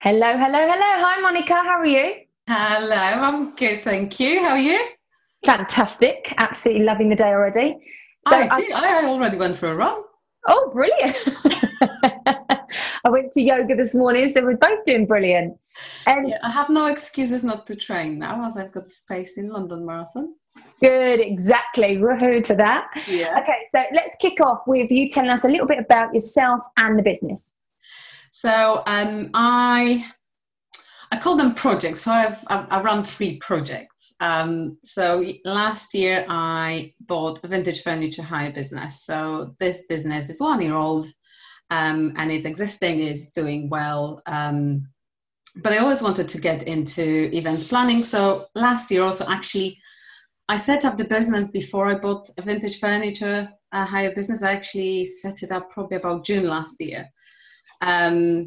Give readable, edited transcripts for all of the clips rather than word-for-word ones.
Hello, hello, hello. Hi, Monica. How are you? Hello, I'm good, thank you. How are you? Fantastic. Absolutely loving the day already. So, I do. I already went for a run. oh, brilliant. I went to yoga this morning, so we're both doing brilliant. And Yeah, I have no excuses not to train now, as I've got space in London Marathon. good, exactly. Woohoo to that. Yeah. Okay, so let's kick off with you telling us a little bit about yourself and the business. So I call them projects. So I've run 3 projects. So last year I bought a vintage furniture hire business. So this business is 1 year old, and it's existing, is doing well. But I always wanted to get into events planning. So last year also, actually, I set up the business before I bought a vintage furniture hire business. I actually set it up probably about June last year. But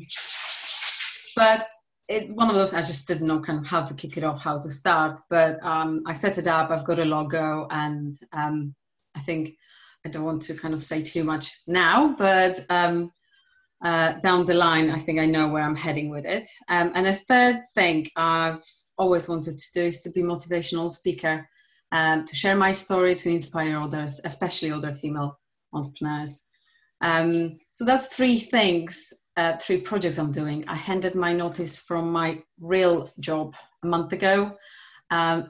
it's one of those, I just didn't know kind of how to kick it off, how to start. But I set it up, I've got a logo, and I think I don't want to kind of say too much now, but down the line, I think I know where I'm heading with it. And a third thing I've always wanted to do is to be a motivational speaker, to share my story, to inspire others, especially other female entrepreneurs. So that's 3 things, 3 projects I'm doing. I handed my notice from my real job a month ago.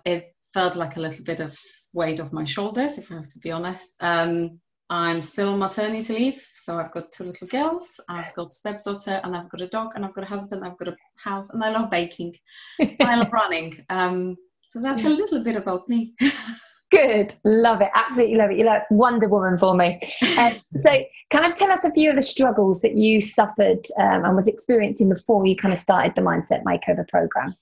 It felt like a little bit of weight off my shoulders, if I have to be honest. I'm still on maternity leave, so I've got 2 little girls, I've got stepdaughter, and I've got a dog, and I've got a husband, I've got a house, and I love baking, and I love running. So that's a little bit about me. Good. Love it. Absolutely love it. You're like Wonder Woman for me. So kind of tell us a few of the struggles that you suffered and was experiencing before you kind of started the Mindset Makeover Programme.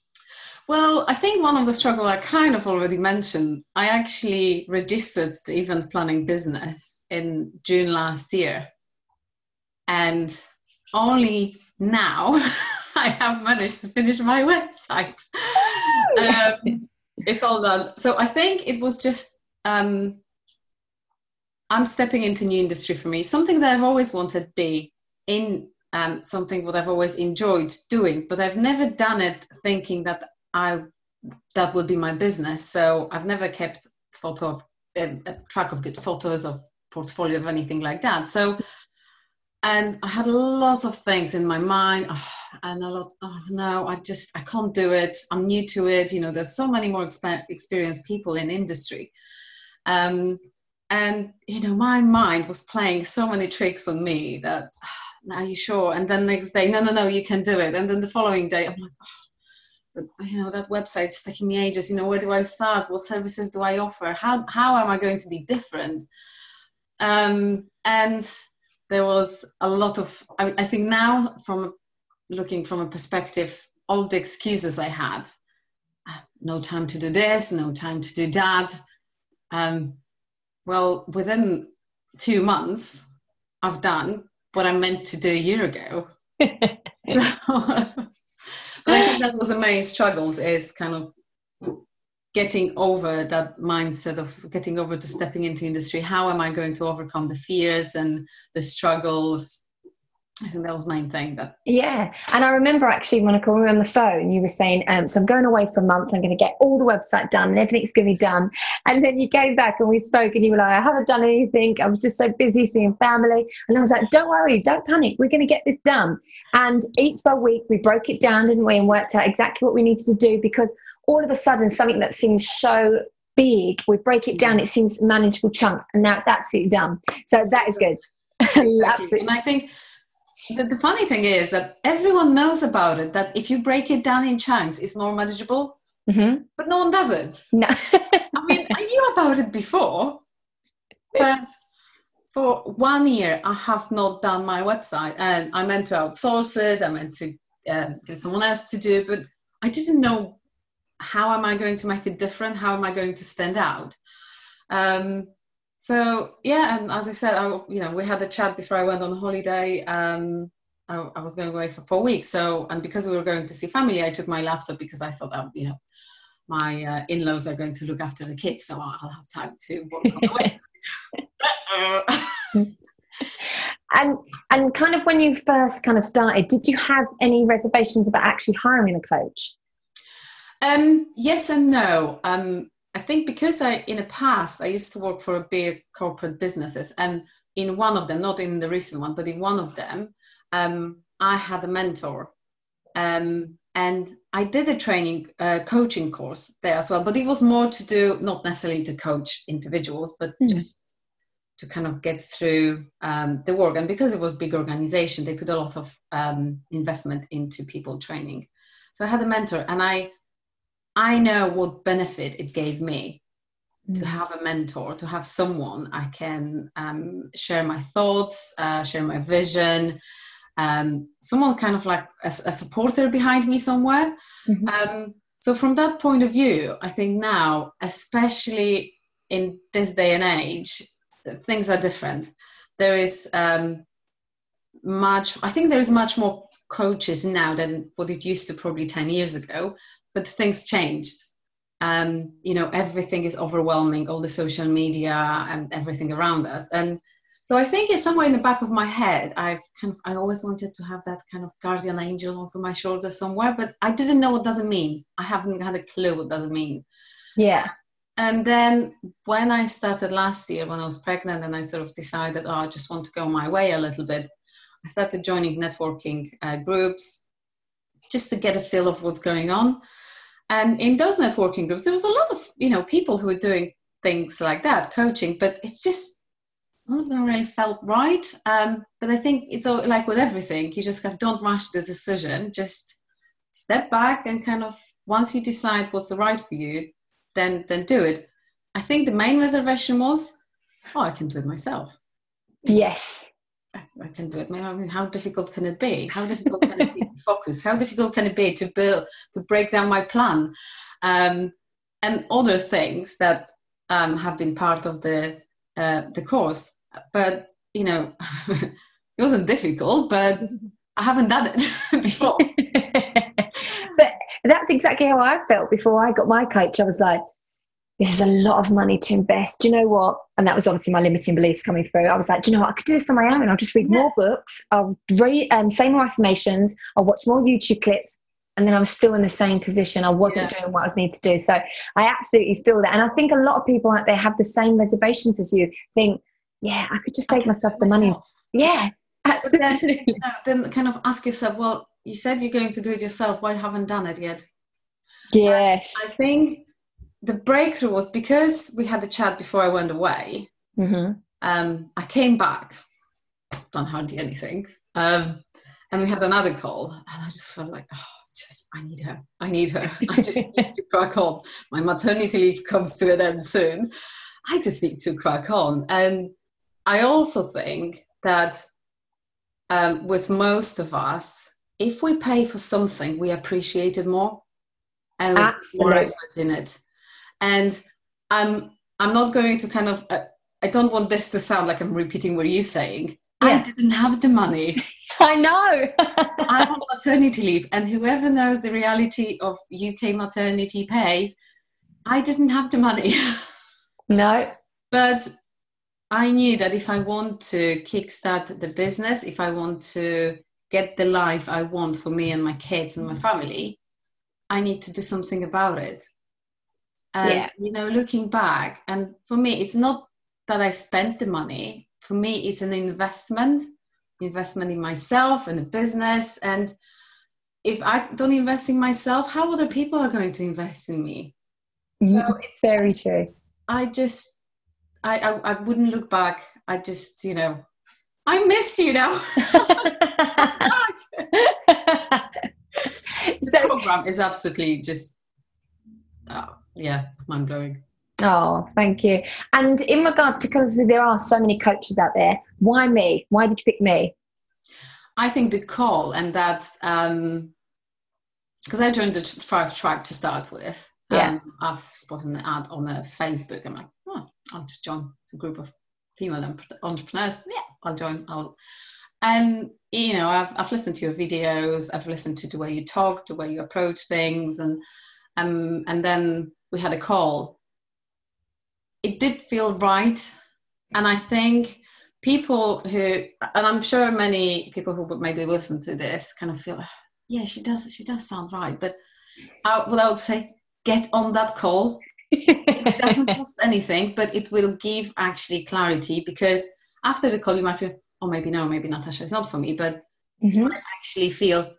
Well, I think one of the struggles I kind of already mentioned, I actually registered the event planning business in June last year. And only now I have managed to finish my website. It's all done. So I think it was just, I'm stepping into new industry for me, something that I've always wanted to be in, something that I've always enjoyed doing, but I've never done it thinking that that would be my business. So I've never kept a track of good photos, of portfolio, of anything like that. So, and I had lots of things in my mind, and no, I can't do it. I'm new to it. There's so many more experienced people in industry. And, my mind was playing so many tricks on me that, are you sure? And then next day, no, you can do it. And then the following day, I'm like, but that website's taking me ages. Where do I start? What services do I offer? How am I going to be different? And there was a lot of, I think now, looking from a perspective, all the excuses I had, no time to do this, no time to do that. Well, within 2 months, I've done what I meant to do a year ago. But I think that was the main struggles, is kind of getting over that mindset of getting over to stepping into industry. How am I going to overcome the fears and the struggles? I think that was my main thing. Yeah. And I remember actually, Monica, when we were on the phone, you were saying, so I'm going away for a month, I'm going to get all the website done and everything's going to be done. And then you came back and we spoke and you were like, I haven't done anything. I was just so busy seeing family. And I was like, don't worry, don't panic. We're going to get this done. And each by week, we broke it down, didn't we? And worked out exactly what we needed to do, because all of a sudden, something that seems so big, we break it down, it seems manageable chunks, and now it's absolutely done. So that is good. Exactly. Absolutely. And I think the funny thing is that everyone knows about it, that if you break it down in chunks, it's more manageable, but no one does it. No. I mean, I knew about it before, but for 1 year, I have not done my website, and I meant to outsource it. I meant to get someone else to do, but I didn't know, how am I going to make it different? How am I going to stand out? So yeah, and as I said, we had a chat before I went on holiday. I was going away for 4 weeks. So, and because we were going to see family, I took my laptop, because I thought that, my in-laws are going to look after the kids, so I'll have time to work on the website. And kind of when you first kind of started, did you have any reservations about actually hiring a coach? Yes and no. I think because in the past, I used to work for big corporate businesses, and in one of them, not in the recent one, but in one of them, I had a mentor. And I did a coaching course there as well, but it was more to do, not necessarily to coach individuals, but just to kind of get through the work. And because it was a big organization, they put a lot of investment into people training. So I had a mentor, and I know what benefit it gave me to have a mentor, to have someone I can share my thoughts, share my vision, someone kind of like a supporter behind me somewhere. So from that point of view, I think now, especially in this day and age, things are different. There is much more coaches now than what it used to probably 10 years ago, but things changed. Everything is overwhelming, all the social media and everything around us. And so I think it's somewhere in the back of my head. I always wanted to have that kind of guardian angel over my shoulder somewhere, but I didn't know what does it mean. I haven't had a clue what does it mean. Yeah. And then when I started last year, when I was pregnant, and I sort of decided, I just want to go my way a little bit, I started joining networking groups just to get a feel of what's going on. And in those networking groups, there was a lot of, people who were doing things like that, coaching, but it's just, none of them really felt right. But I think it's all, like with everything, you just don't rush the decision, just step back and kind of, once you decide what's the right for you, then do it. I think the main reservation was, I can do it myself. Yes. I can do it. I mean, how difficult can it be? How difficult can it be to focus? How difficult can it be to break down my plan? And other things that have been part of the course. But, it wasn't difficult, but I haven't done it before. But that's exactly how I felt before I got my coach. I was like, this is a lot of money to invest. Do you know what? And that was obviously my limiting beliefs coming through. I was like, do you know what? I could do this on my own. I'll just read more books. I'll say more affirmations. I'll watch more YouTube clips. And then I was still in the same position. I wasn't doing what I was needed to do. So I absolutely feel that. And I think a lot of people out there have the same reservations as you. Think, I could just save myself the money. Yeah, absolutely. Then kind of ask yourself, well, you said you're going to do it yourself. Why haven't done it yet? Yes. I think the breakthrough was because we had the chat before I went away. I came back, done hardly anything. And we had another call. And I just felt like, I need her. I just need to crack on. My maternity leave comes to an end soon. I just need to crack on. And I also think that with most of us, if we pay for something, we appreciate it more and more effort in it. And I'm not going to kind of, I don't want this to sound like I'm repeating what you're saying. I didn't have the money. I know. I'm on maternity leave, and whoever knows the reality of UK maternity pay, I didn't have the money. No. But I knew that if I want to kickstart the business, if I want to get the life I want for me and my kids and my family, I need to do something about it. And, looking back, and for me, it's not that I spent the money. For me, it's an investment in myself and the business. And if I don't invest in myself, how other people are going to invest in me? So it's very true. I wouldn't look back. I just, I miss you now. The program is absolutely just, mind blowing. Oh, thank you. And in regards to, because there are so many coaches out there, why me? Why did you pick me? I think the call and that, because I joined the Thrive Tribe to start with. I've spotted an ad on Facebook. I'm like, I'll just join. It's a group of female entrepreneurs. Yeah, I'll join. And I've listened to your videos. I've listened to the way you talk, the way you approach things, and then we had a call. It did feel right, and I think people who, and I'm sure many people who would maybe listen to this kind of feel, yeah, she does sound right. But what I would say, get on that call. It doesn't cost anything, but it will give actually clarity, because after the call you might feel, oh, maybe no, maybe Natasha is not for me, but you might actually feel,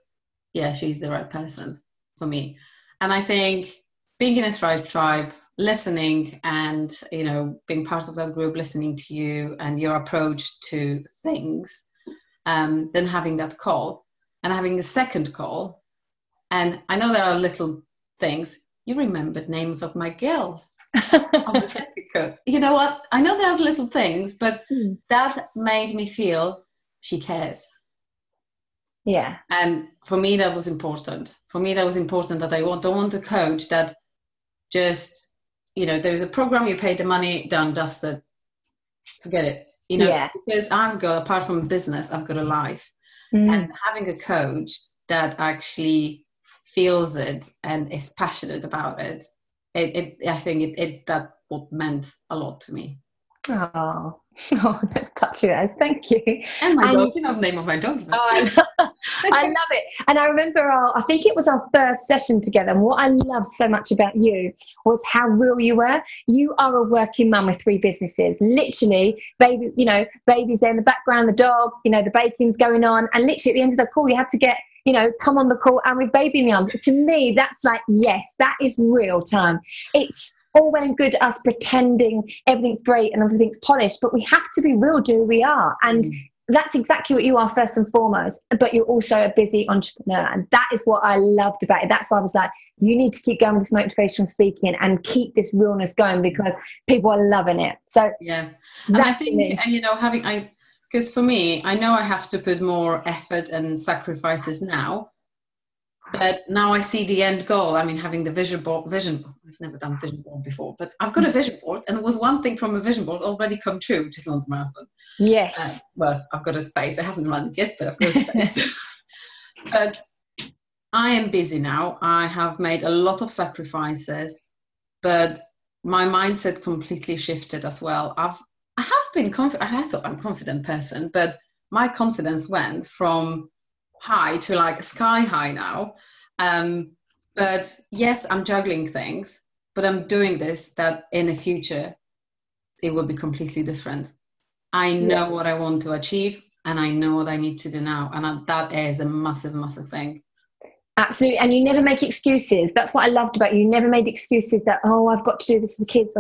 yeah, she's the right person for me. And I think being in a Thrive Tribe, listening and, you know, being part of that group, listening to you and your approach to things, then having that call and having a second call. And I know there are little things. You remembered names of my girls on the second call. You know what? I know there's little things, but that made me feel she cares. Yeah. And for me, that was important. For me, that was important that I don't want a coach that just, you know, there is a program, you pay the money, done, dusted, forget it. You know, because I've got, apart from business, I've got a life. And having a coach that actually feels it and is passionate about it, I think that what meant a lot to me. Oh, let's touch you guys. Thank you. And my dog, you know the name of my dog. Oh, I love it. And I remember I think it was our first session together. And what I loved so much about you was how real you were. You are a working mum with 3 businesses. Literally, baby, you know, baby's there in the background, the dog, you know, the baking's going on. And literally at the end of the call, you had to get, you know, come on the call and with baby in the arms. To me, that's like, yes, that is real time. It's all well and good us pretending everything's great and everything's polished, but we have to be real to who we are. And that's exactly what you are first and foremost, but you're also a busy entrepreneur. And that is what I loved about it. That's why I was like, you need to keep going with this motivational speaking and keep this realness going, because people are loving it. So yeah. And I think, and you know, because for me, I know I have to put more effort and sacrifices now. But now I see the end goal. I mean, having the vision board, I've never done vision board before, but I've got a vision board, and there was one thing from a vision board already come true, which is London Marathon. Yes. Well, I've got a space. I haven't run it yet, but I've got a space. But I am busy now. I have made a lot of sacrifices, but my mindset completely shifted as well. I have been confident. I thought I'm a confident person, but my confidence went from high to like sky high now. But yes, I'm juggling things, but I'm doing this that in the future it will be completely different. I know what I want to achieve, and I know what I need to do now, and that is a massive thing. Absolutely. And you never make excuses. That's what I loved about you. You never made excuses that, oh, I've got to do this for the kids.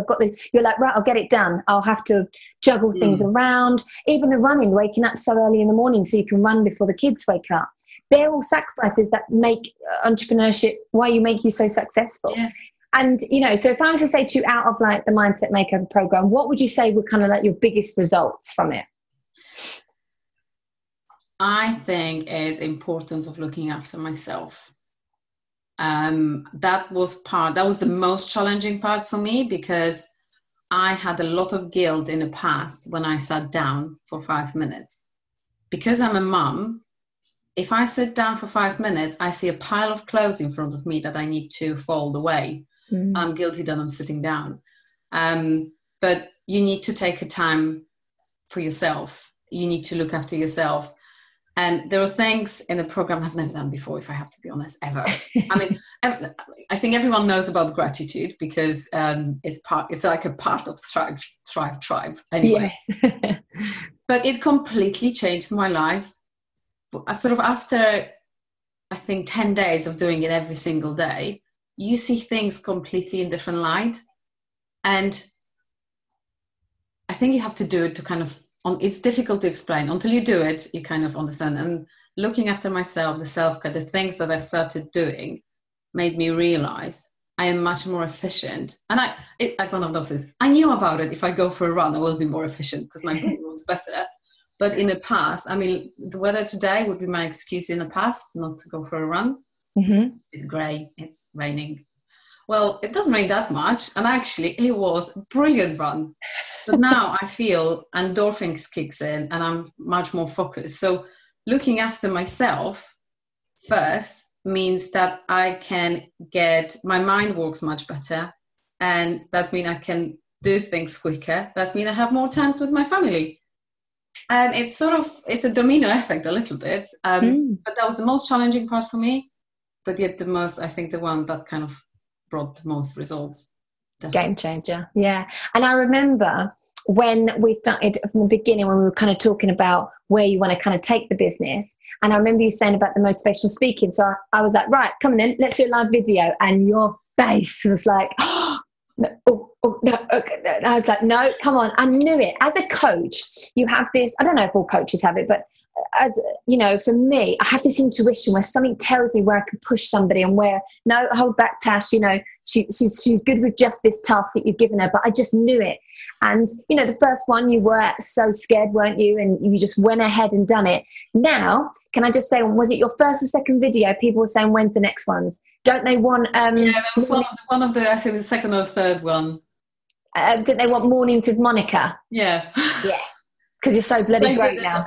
You're like, right, I'll get it done. I'll have to juggle things around. Even the running, waking up so early in the morning so you can run before the kids wake up. They're all sacrifices that make entrepreneurship, why you make you so successful. Yeah. And, you know, so if I was to say to you, out of like the Mindset Makeover Program, what would you say were kind of like your biggest results from it? I think it's importance of looking after myself. That was the most challenging part for me, because I had a lot of guilt in the past when I sat down for 5 minutes. Because I'm a mum, if I sit down for 5 minutes, I see a pile of clothes in front of me that I need to fold away. I'm guilty that I'm sitting down. But you need to take a time for yourself. You need to look after yourself. And there are things in the program I've never done before, if I have to be honest, ever. I mean, I think everyone knows about gratitude, because it's like a part of Thrive Tribe anyway. Yes. But it completely changed my life. Sort of after, I think, 10 days of doing it every single day, you see things completely in different light. And I think you have to do it to kind of, it's difficult to explain. Until you do it, you kind of understand. And looking after myself, the self-care, the things that I've started doing made me realize I am much more efficient. And like one of those things, I knew about it. If I go for a run, I will be more efficient because my brain works better. But in the past, I mean, the weather today would be my excuse in the past not to go for a run. It's grey, it's raining. Well, it doesn't rain that much, and actually it was a brilliant run. But now I feel endorphins kicks in and I'm much more focused. So looking after myself first means that I can my mind works much better, and that means I can do things quicker. That means I have more times with my family. And it's a domino effect a little bit. But that was the most challenging part for me. But yet I think the one that kind of brought the most results. Definitely. Game changer. Yeah. And I remember when we started from the beginning, when we were kind of talking about where you want to kind of take the business. And I remember you saying about the motivational speaking. So I was like, right, come on in, let's do a live video. And your face was like, oh, no, okay. And I was like, no, come on. I knew it. As a coach, you have this, I don't know if all coaches have it, but as you know, for me, I have this intuition where something tells me where I can push somebody and where, no, hold back, Tash, you know, she's good with just this task that you've given her, but I just knew it. And, you know, the first one, you were so scared, weren't you? And you just went ahead and done it. Now, can I just say, was it your first or second video? People were saying, when's the next ones? Don't they want... yeah, that was one of the, I think the second or third one. Didn't they want mornings with Monica? Yeah. Yeah. Because you're so bloody great now.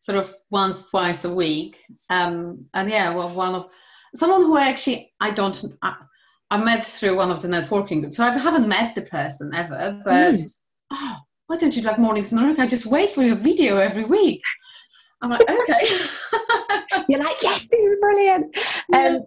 Sort of once, twice a week. And yeah, well, someone who actually I met through one of the networking groups. So I haven't met the person ever, but why don't you like mornings, Monica? I just wait for your video every week. I'm like, okay. You're like, yes, this is brilliant. Yeah.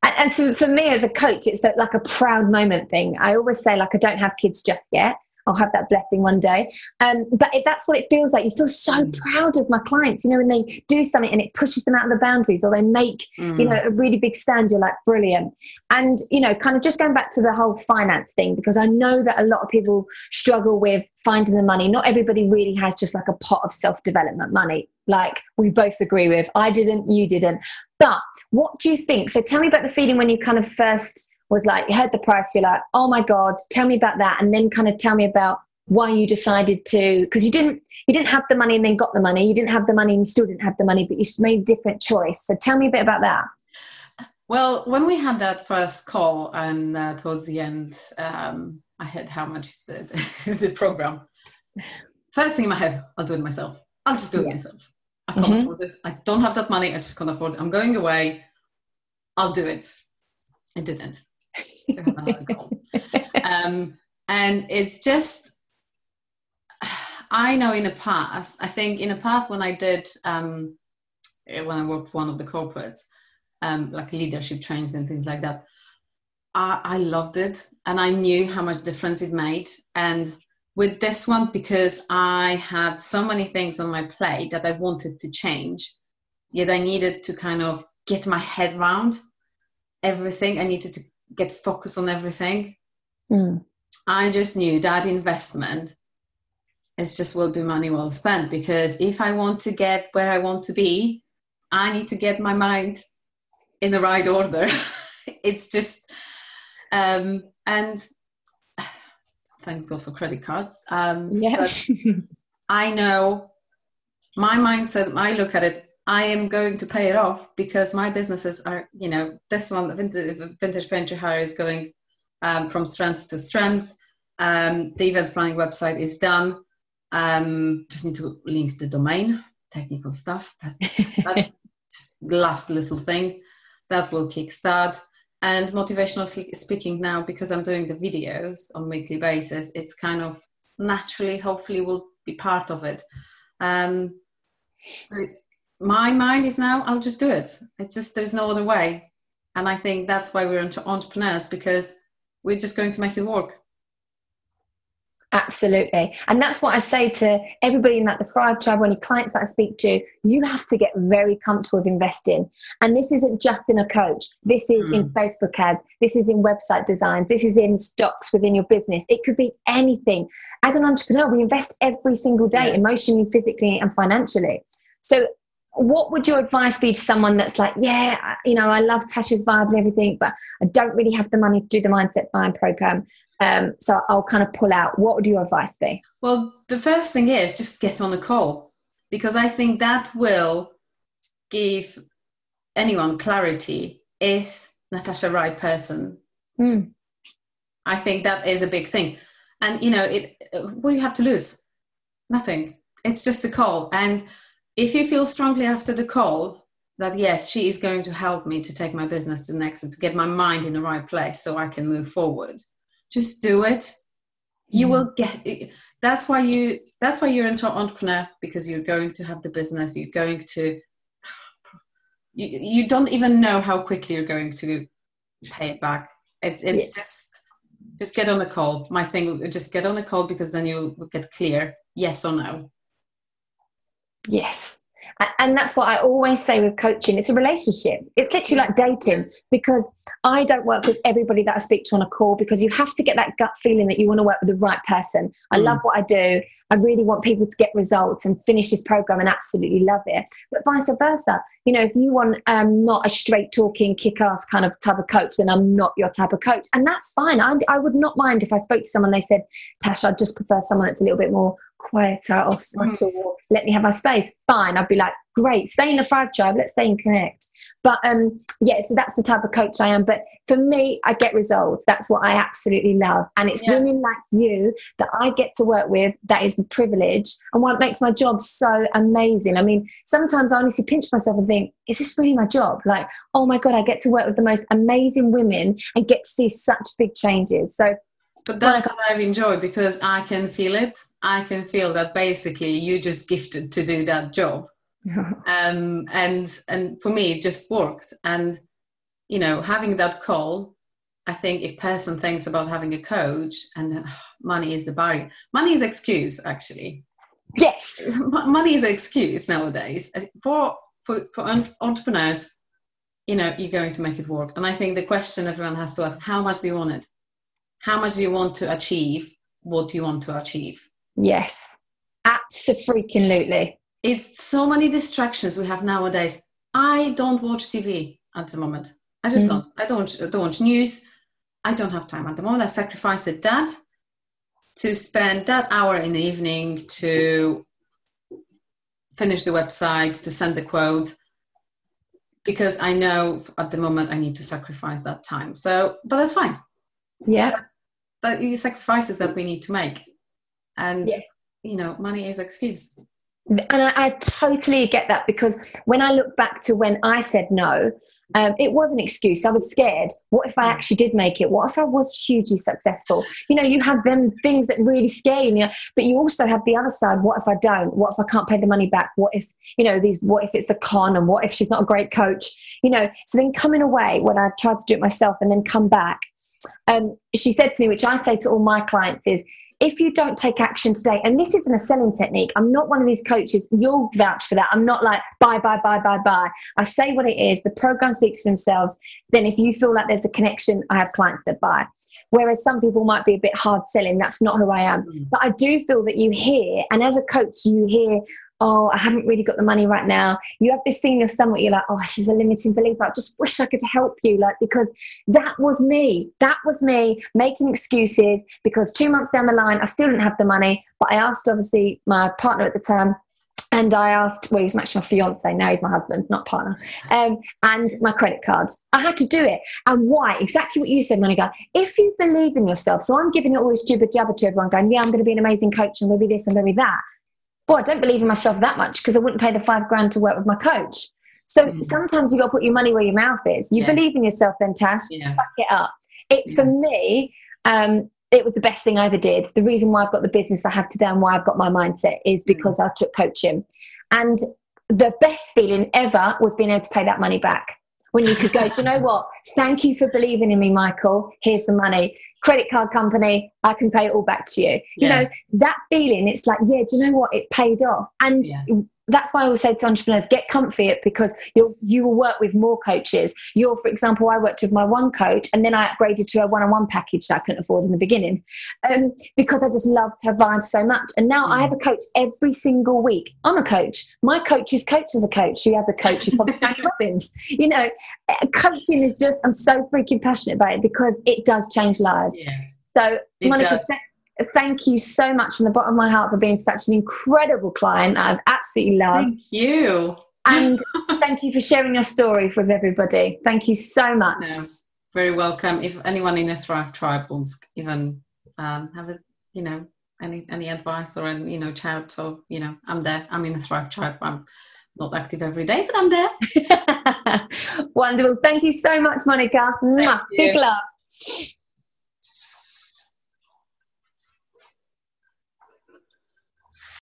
And so for me as a coach, it's like a proud moment thing. I always say, like, I don't have kids just yet. I'll have that blessing one day. But that's what it feels like. You feel so proud of my clients, you know, when they do something and it pushes them out of the boundaries, or they make, you know, a really big stand. You're like, brilliant. And, you know, kind of just going back to the whole finance thing, because I know that a lot of people struggle with finding the money. Not everybody really has just like a pot of self-development money, like we both agree with. I didn't, you didn't. But what do you think? So tell me about the feeling when you kind of first was like, you heard the price, you're like, oh my God, tell me about that. And then kind of tell me about why you decided to, because you didn't have the money and then got the money. You didn't have the money and you still didn't have the money, but you made a different choice. So tell me a bit about that. Well, when we had that first call and towards the end, I heard how much is the program. First thing in my head, I'll do it myself. I'll just do it myself. I can't afford it. I don't have that money. I just can't afford it. I'm going away. I'll do it. I didn't. So I have another call. And it's just, I know in the past, when I did, when I worked for one of the corporates, like leadership trainings and things like that, I loved it. And I knew how much difference it made. And with this one, because I had so many things on my plate that I wanted to change, yet I needed to kind of get my head around everything. I needed to get focused on everything. I just knew that investment will be money well spent, because if I want to get where I want to be, I need to get my mind in the right order. It's just, and thanks God for credit cards. But I know my mindset, I look at it, I am going to pay it off, because my businesses are, you know, this one, Vintage Venture Hire, is going from strength to strength. The events planning website is done. Just need to link the domain, technical stuff, but that's just the last little thing that will kickstart. And motivational speaking now, because I'm doing the videos on a weekly basis, it's kind of naturally, hopefully, will be part of it. So my mind is now, I'll just do it. It's just, there's no other way. And I think that's why we're entrepreneurs, because we're just going to make it work. Absolutely. And that's what I say to everybody in the Thrive Tribe, or any clients that I speak to. You have to get very comfortable with investing. And this isn't just in a coach. This is in Facebook ads. This is in website designs. This is in stocks within your business. It could be anything. As an entrepreneur, we invest every single day, emotionally, physically, and financially. So what would your advice be to someone that's like, yeah, you know, I love Tasha's vibe and everything, but I don't really have the money to do the Mindset Buying Program. So I'll kind of pull out. What would your advice be? Well, the first thing is just get on the call, because I think that will give anyone clarity. Is Natasha the right person? I think that is a big thing. And, you know, what do you have to lose? Nothing. It's just a call. And if you feel strongly after the call that, yes, she is going to help me to take my business to the next and to get my mind in the right place so I can move forward, just do it. You will get it. that's why you're an entrepreneur, because you're going to have the business. You're going to, you don't even know how quickly you're going to pay it back. It's just get on a call. My thing, just get on a call, because then you'll get clear, yes or no. Yes. And that's what I always say with coaching. It's a relationship. It's literally like dating, because I don't work with everybody that I speak to on a call, because you have to get that gut feeling that you want to work with the right person. I love what I do. I really want people to get results and finish this program and absolutely love it. But vice versa. You know, if you want not a straight talking, kick-ass kind of type of coach, then I'm not your type of coach. And that's fine. I would not mind if I spoke to someone, they said, Tash, I'd just prefer someone that's a little bit more quieter or subtle, or let me have my space. Fine. I'd be like, great, stay in the 5 tribe, let's stay and connect. But so that's the type of coach I am. But for me, I get results. That's what I absolutely love. And it's women like you that I get to work with. That is the privilege, and what makes my job so amazing. I mean, sometimes I honestly pinch myself and think, is this really my job? Like, oh my God, I get to work with the most amazing women and get to see such big changes. So, but that's what I've enjoyed, because I can feel it. I can feel that basically you just gifted to do that job. And for me, it just worked. And, you know, having that call, I think if person thinks about having a coach and money is the barrier, money is excuse, actually. Yes. Money is an excuse nowadays. For entrepreneurs, you know, you're going to make it work. And I think the question everyone has to ask, how much do you want it? How much do you want to achieve what you want to achieve? Yes, absolutely. It's so many distractions we have nowadays. I don't watch TV at the moment. I just don't. I don't watch news. I don't have time at the moment. I've sacrificed that to spend that hour in the evening to finish the website, to send the quote, because I know at the moment I need to sacrifice that time. So, but that's fine. Yeah. But the sacrifices that we need to make. And, you know, money is excuse. And I totally get that, because when I look back to when I said no, it was an excuse. I was scared. What if I actually did make it? What if I was hugely successful? You know, you have them things that really scare you, but you also have the other side. What if I don't? What if I can't pay the money back? What if, you know, what if it's a con, and what if she's not a great coach? You know, so then coming away, when I tried to do it myself and then come back, she said to me, which I say to all my clients, is, if you don't take action today, and this isn't a selling technique, I'm not one of these coaches, you'll vouch for that. I'm not like, buy. I say what it is. The program speaks for themselves. Then if you feel like there's a connection, I have clients that buy. Whereas some people might be a bit hard selling. That's not who I am. But I do feel that you hear, and as a coach, you hear, oh, I haven't really got the money right now. You have this thing in your stomach, you're like, oh, this is a limiting belief. I just wish I could help you. Like, because that was me. That was me making excuses, because 2 months down the line, I still didn't have the money. But I asked, obviously, my partner at the time, and I asked, well, he was actually my fiance, now he's my husband, not partner, and my credit cards. I had to do it. And why? Exactly what you said, Monika. If you believe in yourself, so I'm giving it all this jibber jabber to everyone, going, yeah, I'm going to be an amazing coach, and maybe this and maybe that. Well, I don't believe in myself that much, because I wouldn't pay the $5,000 to work with my coach. So sometimes you got to put your money where your mouth is. You believe in yourself, then Tash, back it up. For me, it was the best thing I ever did. The reason why I've got the business I have today and why I've got my mindset is because I took coaching. And the best feeling ever was being able to pay that money back. When you could go, do you know what? Thank you for believing in me, Michael. Here's the money. Credit card company, I can pay it all back to you. You know, that feeling, it's like, yeah, do you know what? It paid off. And that's why I always say to entrepreneurs, get comfy, because you will work with more coaches. For example, I worked with my one coach, and then I upgraded to a one-on-one package that I couldn't afford in the beginning, because I just loved her vibe so much. And now I have a coach every single week. I'm a coach. My coach's coach is a coach. She has a coach who's probably Tony Robbins. You know, coaching is just, I'm so freaking passionate about it, because it does change lives. So, Monika, thank you so much from the bottom of my heart for being such an incredible client. I've absolutely loved. Thank you. And thank you for sharing your story with everybody. Thank you so much. No, very welcome. If anyone in the Thrive Tribe wants even have a, you know, any advice or, you know, chat, or, you know, I'm there. I'm in the Thrive Tribe. I'm not active every day, but I'm there. Wonderful. Thank you so much, Monika. Big love.